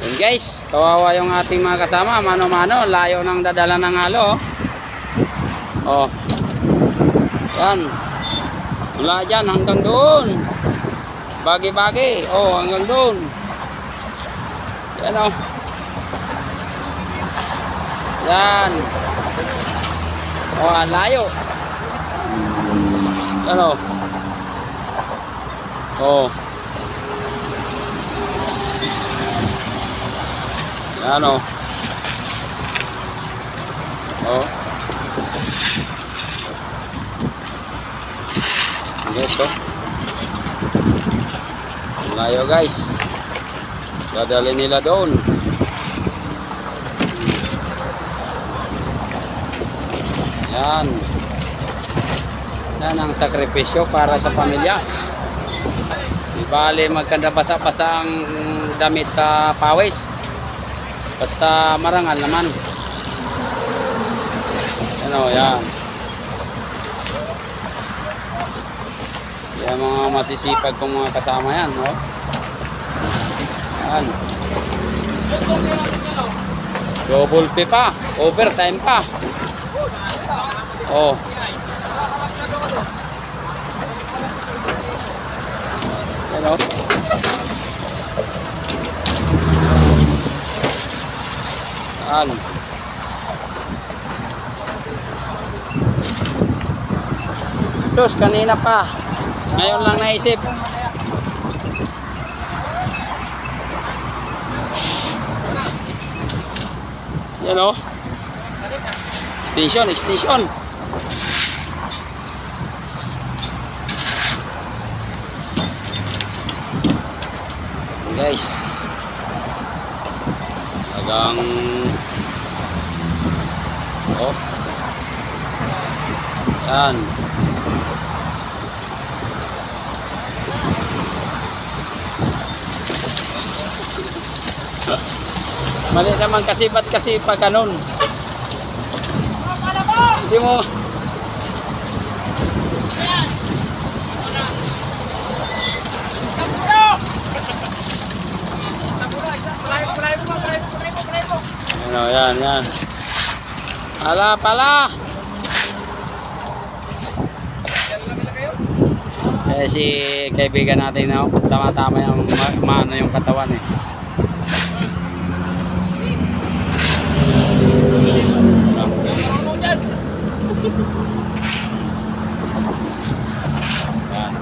Yun guys, kawawa yung ating mga kasama. Mano-mano, layo ng dadala ng halo. Oh. Yan. Mula dyan hanggang doon. Bagi-bagi. Oh, hanggang doon. Yan o. Yan. Oh, ang layo. Yan o. Oh. Yan o. Oh. Guys, oh. Layo guys. Dadali nila doon. Yan. Yan ang sakripisyo para sa pamilya. Di bali magkanda basa-basa ang damit sa pawis. Basta marangal naman. Yan o, yan. Yan mga masisipag kong mga kasama yan, no? Yan. Double pay pa, overtime pa. Oh. Yan o. Yan. Sus, kanina pa. Ngayon lang naisip. Yan o. Extension, extension. Guys. Hanggang oh. Yan. Mali naman kasi ba't kasi pag ganun? Hindi mo. Ano, yan, yan. Pala. Eh, si kaibigan natin na tama-tama yung maano yung katawan eh. Yan.